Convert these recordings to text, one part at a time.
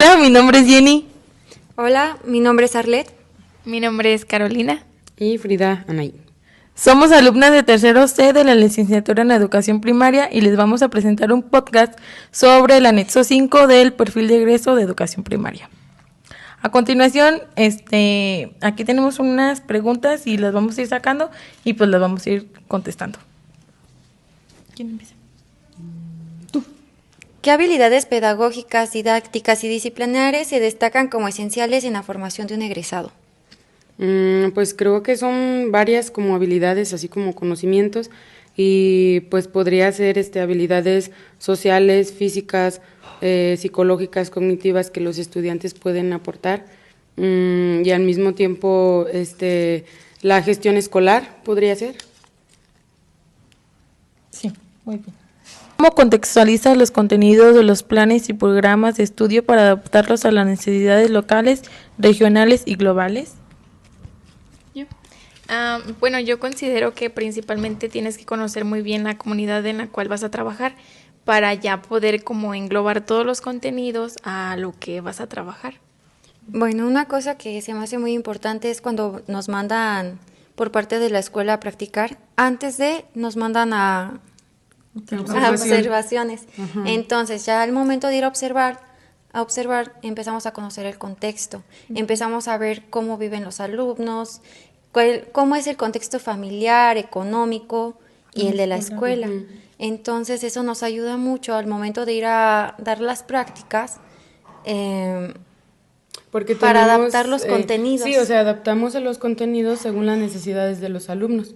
Hola, mi nombre es Jenny. Hola, mi nombre es Arlet. Mi nombre es Carolina. Y Frida Anaí. Somos alumnas de tercero C de la licenciatura en Educación Primaria y les vamos a presentar un podcast sobre el anexo 5 del perfil de egreso de Educación Primaria. A continuación, aquí tenemos unas preguntas y las vamos a ir sacando y pues las vamos a ir contestando. ¿Quién empieza? ¿Qué habilidades pedagógicas, didácticas y disciplinarias se destacan como esenciales en la formación de un egresado? Pues creo que son varias como habilidades, así como conocimientos, y pues podría ser habilidades sociales, físicas, psicológicas, cognitivas que los estudiantes pueden aportar, y al mismo tiempo la gestión escolar podría ser. Sí, muy bien. ¿Cómo contextualizas los contenidos de los planes y programas de estudio para adaptarlos a las necesidades locales, regionales y globales? Bueno, yo considero que principalmente tienes que conocer muy bien la comunidad en la cual vas a trabajar para ya poder como englobar todos los contenidos a lo que vas a trabajar. Bueno, una cosa que se me hace muy importante es cuando nos mandan por parte de la escuela a practicar, nos mandan a observaciones. Ajá. Entonces, ya al momento de ir a observar, empezamos a conocer el contexto, empezamos a ver cómo viven los alumnos, cómo es el contexto familiar, económico y el de la escuela. Entonces, eso nos ayuda mucho al momento de ir a dar las prácticas Porque para adaptar los contenidos. Sí, o sea, adaptamos a los contenidos según las necesidades de los alumnos,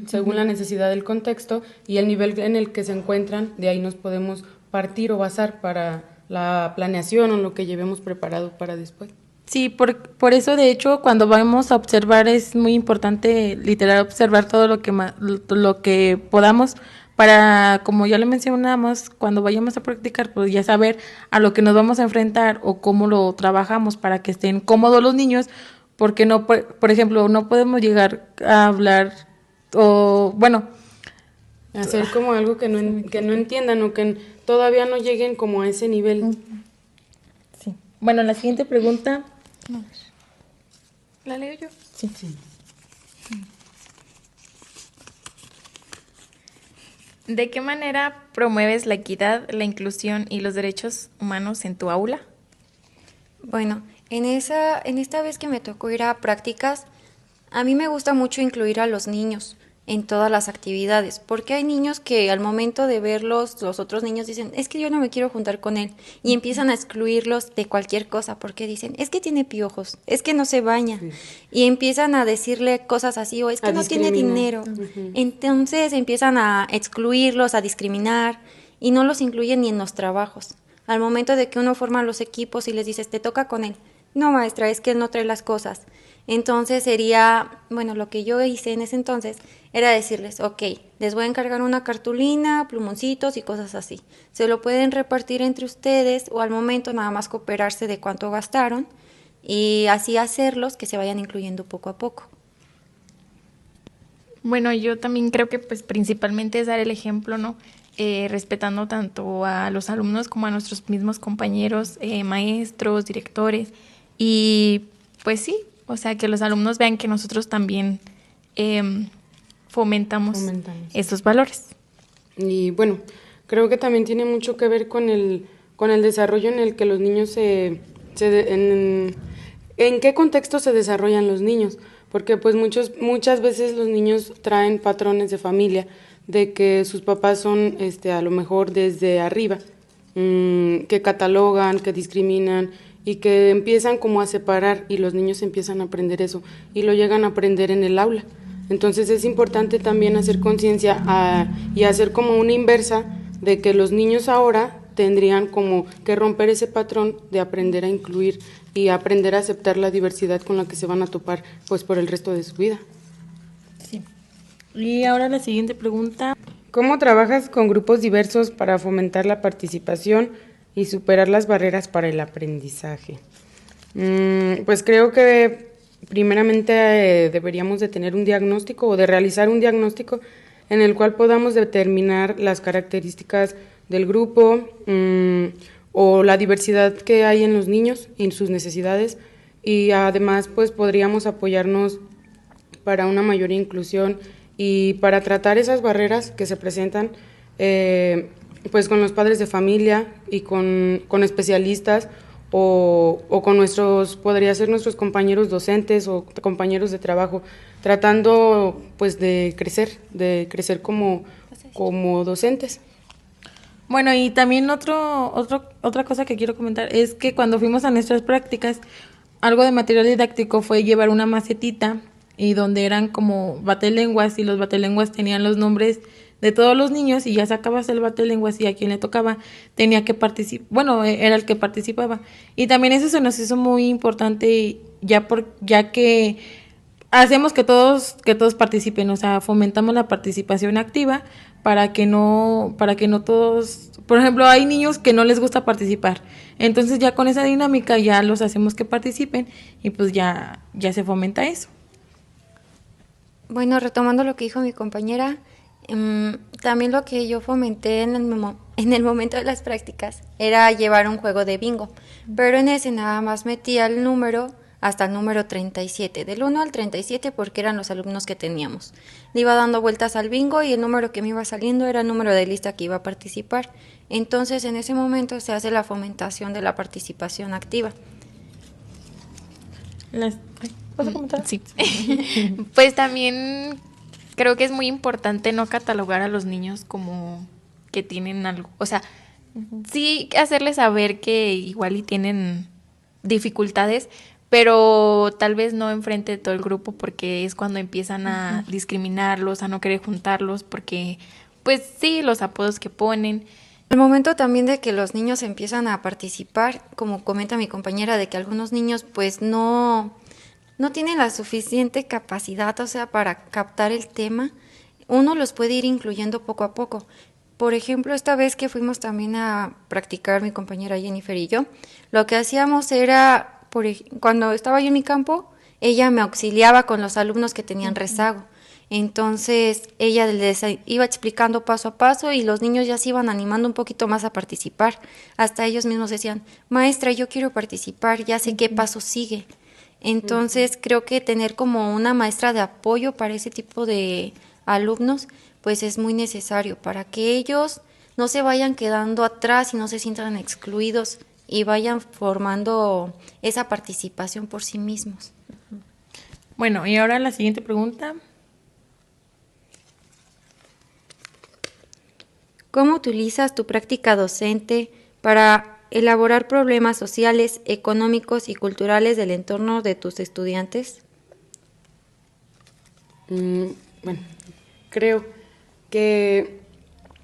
según la necesidad del contexto y el nivel en el que se encuentran, de ahí nos podemos partir o basar para la planeación o lo que llevemos preparado para después. Sí, por eso de hecho cuando vamos a observar es muy importante literal observar todo lo que podamos para, como ya lo mencionamos, cuando vayamos a practicar pues ya saber a lo que nos vamos a enfrentar o cómo lo trabajamos para que estén cómodos los niños, porque no, por ejemplo, no podemos llegar a hablar o bueno, hacer como algo que no entiendan o que todavía no lleguen como a ese nivel. Sí. Bueno, la siguiente pregunta. ¿La leo yo? Sí. ¿De qué manera promueves la equidad, la inclusión y los derechos humanos en tu aula? Bueno, en esta vez que me tocó ir a prácticas, a mí me gusta mucho incluir a los niños en todas las actividades, porque hay niños que al momento de verlos, los otros niños dicen, es que yo no me quiero juntar con él, y empiezan a excluirlos de cualquier cosa, porque dicen, es que tiene piojos, es que no se baña, y empiezan a decirle cosas así, o es que no tiene dinero. Entonces empiezan a excluirlos, a discriminar, y no los incluyen ni en los trabajos. Al momento de que uno forma los equipos y les dices, te toca con él, no maestra, es que él no trae las cosas. Entonces lo que yo hice en ese entonces era decirles, ok, les voy a encargar una cartulina, plumoncitos y cosas así. Se lo pueden repartir entre ustedes o al momento nada más cooperarse de cuánto gastaron y así hacerlos que se vayan incluyendo poco a poco. Bueno, yo también creo que pues principalmente es dar el ejemplo, ¿no? Respetando tanto a los alumnos como a nuestros mismos compañeros, maestros, directores y pues sí, o sea, que los alumnos vean que nosotros también fomentamos estos valores. Y bueno, creo que también tiene mucho que ver con el desarrollo en el que los niños en qué contexto se desarrollan los niños, porque pues muchas veces los niños traen patrones de familia, de que sus papás son a lo mejor desde arriba, que catalogan, que discriminan, y que empiezan como a separar y los niños empiezan a aprender eso y lo llegan a aprender en el aula. Entonces es importante también hacer conciencia y hacer como una inversa de que los niños ahora tendrían como que romper ese patrón de aprender a incluir y aprender a aceptar la diversidad con la que se van a topar pues por el resto de su vida. Sí. Y ahora la siguiente pregunta. ¿Cómo trabajas con grupos diversos para fomentar la participación y superar las barreras para el aprendizaje? Pues creo que primeramente deberíamos de tener un diagnóstico o de realizar un diagnóstico en el cual podamos determinar las características del grupo, o la diversidad que hay en los niños y sus necesidades, y además pues podríamos apoyarnos para una mayor inclusión y para tratar esas barreras que se presentan pues con los padres de familia y con especialistas o con nuestros, podría ser nuestros compañeros docentes o compañeros de trabajo, tratando pues de crecer como docentes. Bueno, y también otra cosa que quiero comentar es que cuando fuimos a nuestras prácticas, algo de material didáctico fue llevar una macetita y donde eran como batelenguas y los batelenguas tenían los nombres de todos los niños y ya sacabas el batelenguas y a quien le tocaba tenía que participar, bueno, era el que participaba. Y también eso se nos hizo muy importante ya que hacemos que todos participen, o sea, fomentamos la participación activa para que no todos, por ejemplo, hay niños que no les gusta participar. Entonces ya con esa dinámica ya los hacemos que participen y pues ya se fomenta eso. Bueno, retomando lo que dijo mi compañera, también lo que yo fomenté en el momento de las prácticas era llevar un juego de bingo, pero en ese nada más metía el número hasta el número 37, del 1 al 37 porque eran los alumnos que teníamos. Le iba dando vueltas al bingo y el número que me iba saliendo era el número de lista que iba a participar. Entonces en ese momento se hace la fomentación de la participación activa. ¿Vas a comentar? Sí. Pues también creo que es muy importante no catalogar a los niños como que tienen algo, o sea, sí hacerles saber que igual y tienen dificultades, pero tal vez no enfrente de todo el grupo porque es cuando empiezan a discriminarlos, a no querer juntarlos, porque pues sí, los apodos que ponen. El momento también de que los niños empiezan a participar, como comenta mi compañera, de que algunos niños pues no tienen la suficiente capacidad, o sea, para captar el tema, uno los puede ir incluyendo poco a poco. Por ejemplo, esta vez que fuimos también a practicar mi compañera Jennifer y yo, lo que hacíamos era, cuando estaba yo en mi campo, ella me auxiliaba con los alumnos que tenían rezago. Entonces, ella les iba explicando paso a paso y los niños ya se iban animando un poquito más a participar. Hasta ellos mismos decían, maestra, yo quiero participar, ya sé qué paso sigue. Entonces, creo que tener como una maestra de apoyo para ese tipo de alumnos, pues es muy necesario para que ellos no se vayan quedando atrás y no se sientan excluidos y vayan formando esa participación por sí mismos. Bueno, y ahora la siguiente pregunta. ¿Cómo utilizas tu práctica docente para elaborar problemas sociales, económicos y culturales del entorno de tus estudiantes? Bueno, creo que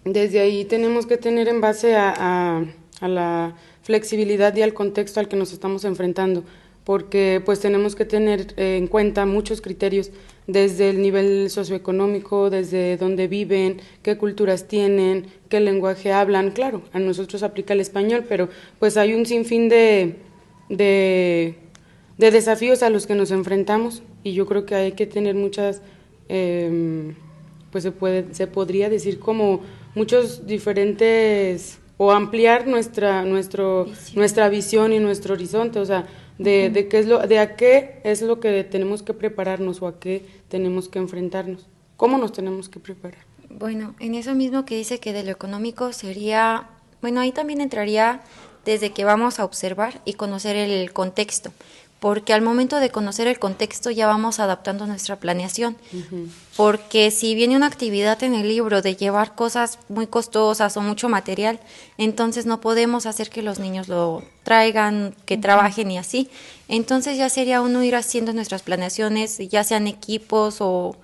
desde ahí tenemos que tener en base a la flexibilidad y al contexto al que nos estamos enfrentando, porque pues tenemos que tener en cuenta muchos criterios desde el nivel socioeconómico, desde dónde viven, qué culturas tienen, qué lenguaje hablan. Claro, a nosotros aplica el español, pero pues hay un sinfín de desafíos a los que nos enfrentamos y yo creo que hay que tener muchas, pues se podría decir como muchos diferentes, o ampliar nuestra visión y nuestro horizonte, o sea, de qué es de a qué es lo que tenemos que prepararnos o a qué tenemos que enfrentarnos, cómo nos tenemos que preparar. Bueno, en eso mismo que dice que de lo económico sería, bueno, ahí también entraría desde que vamos a observar y conocer el contexto, porque al momento de conocer el contexto ya vamos adaptando nuestra planeación, porque si viene una actividad en el libro de llevar cosas muy costosas o mucho material, entonces no podemos hacer que los niños lo traigan, que trabajen y así, entonces ya sería uno ir haciendo nuestras planeaciones, ya sean equipos o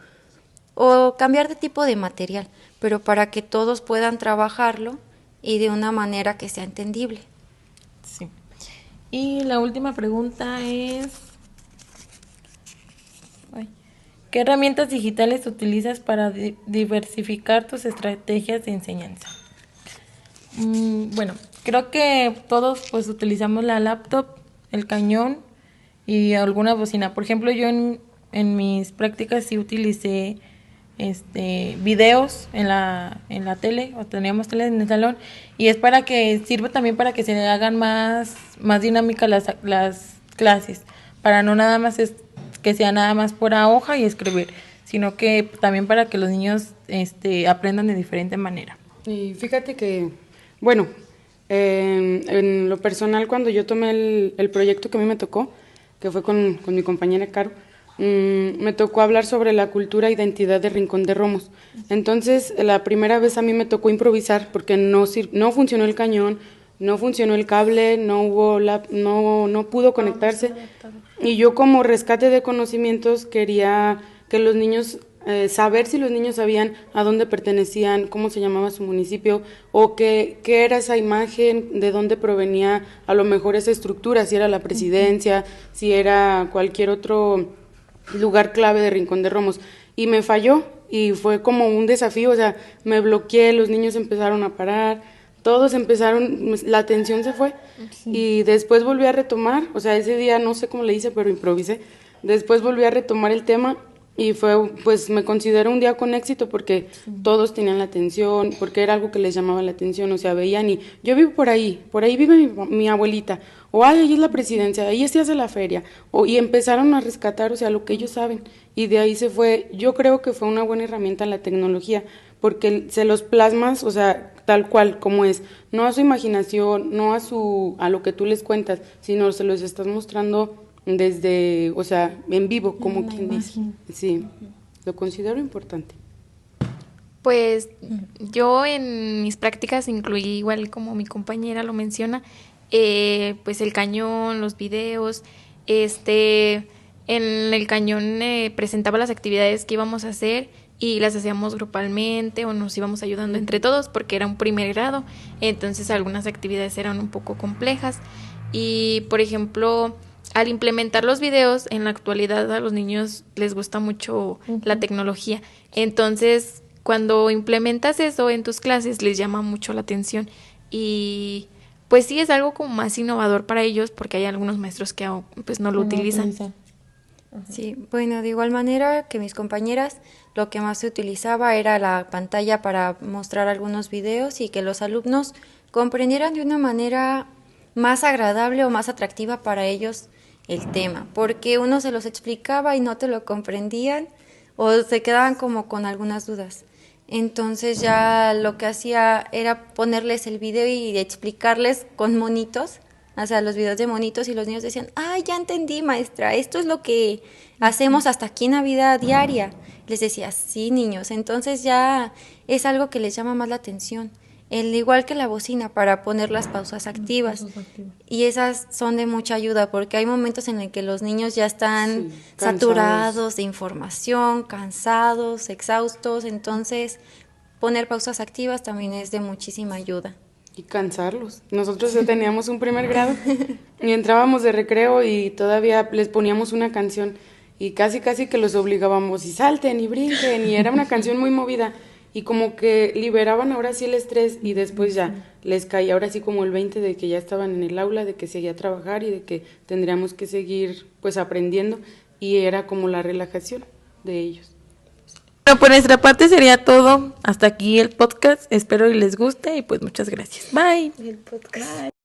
cambiar de tipo de material, pero para que todos puedan trabajarlo y de una manera que sea entendible. Sí. Y la última pregunta es, ¿qué herramientas digitales utilizas para diversificar tus estrategias de enseñanza? Bueno, creo que todos pues utilizamos la laptop, el cañón y alguna bocina. Por ejemplo, yo en mis prácticas sí utilicé videos en la tele, o teníamos tele en el salón, y es para que sirve también para que se hagan más dinámicas las clases, para no nada más que sea nada más por hoja y escribir, sino que también para que los niños aprendan de diferente manera. Y fíjate que, bueno, en lo personal, cuando yo tomé el proyecto que a mí me tocó, que fue con mi compañera Caro, me tocó hablar sobre la cultura e identidad de Rincón de Romos. Entonces, la primera vez a mí me tocó improvisar porque no funcionó el cañón, no funcionó el cable, no pudo conectarse. Y yo, como rescate de conocimientos, quería que los niños, saber si los niños sabían a dónde pertenecían, cómo se llamaba su municipio, o qué era esa imagen, de dónde provenía a lo mejor esa estructura, si era la presidencia, si era cualquier otro lugar clave de Rincón de Romos. Y me falló, y fue como un desafío, o sea, me bloqueé, los niños empezaron a parar, todos empezaron, la atención se fue, y después volví a retomar, o sea, ese día no sé cómo le hice, pero improvisé, después volví a retomar el tema, y fue, pues me considero un día con éxito porque todos tenían la atención, porque era algo que les llamaba la atención, o sea, veían y yo vivo por ahí vive mi abuelita, o ay, ahí es la presidencia, ahí se hace la feria, y empezaron a rescatar, o sea, lo que ellos saben, y de ahí se fue. Yo creo que fue una buena herramienta la tecnología, porque se los plasmas, o sea, tal cual como es, no a su imaginación, no a lo que tú les cuentas, sino se los estás mostrando desde, o sea, en vivo, como quien dice. Sí, lo considero importante. Pues yo en mis prácticas incluí, igual como mi compañera lo menciona, pues el cañón, los videos, en el cañón presentaba las actividades que íbamos a hacer y las hacíamos grupalmente o nos íbamos ayudando entre todos porque era un primer grado, entonces algunas actividades eran un poco complejas y, por ejemplo, al implementar los videos, en la actualidad a los niños les gusta mucho la tecnología. Entonces, cuando implementas eso en tus clases, les llama mucho la atención. Y pues sí, es algo como más innovador para ellos porque hay algunos maestros que pues no lo utilizan. Sí, bueno, de igual manera que mis compañeras, lo que más se utilizaba era la pantalla para mostrar algunos videos y que los alumnos comprendieran de una manera más agradable o más atractiva para ellos el tema, porque uno se los explicaba y no te lo comprendían o se quedaban como con algunas dudas. Entonces ya lo que hacía era ponerles el video y explicarles con monitos, o sea, los videos de monitos, y los niños decían, ya entendí, maestra, esto es lo que hacemos hasta aquí en la vida diaria. Les decía, sí, niños, entonces ya es algo que les llama más la atención. Igual que la bocina, para poner las pausas activas. Y esas son de mucha ayuda, porque hay momentos en los que los niños ya están saturados de información, cansados, exhaustos, entonces poner pausas activas también es de muchísima ayuda. Y cansarlos. Nosotros ya teníamos un primer grado y entrábamos de recreo y todavía les poníamos una canción y casi que los obligábamos y salten y brinquen, y era una canción muy movida. Y como que liberaban ahora sí el estrés y después ya les caía ahora sí como el 20 de que ya estaban en el aula, de que seguía a trabajar y de que tendríamos que seguir pues aprendiendo, y era como la relajación de ellos. Bueno, por nuestra parte sería todo. Hasta aquí el podcast. Espero y les guste y pues muchas gracias. Bye. El podcast. Bye.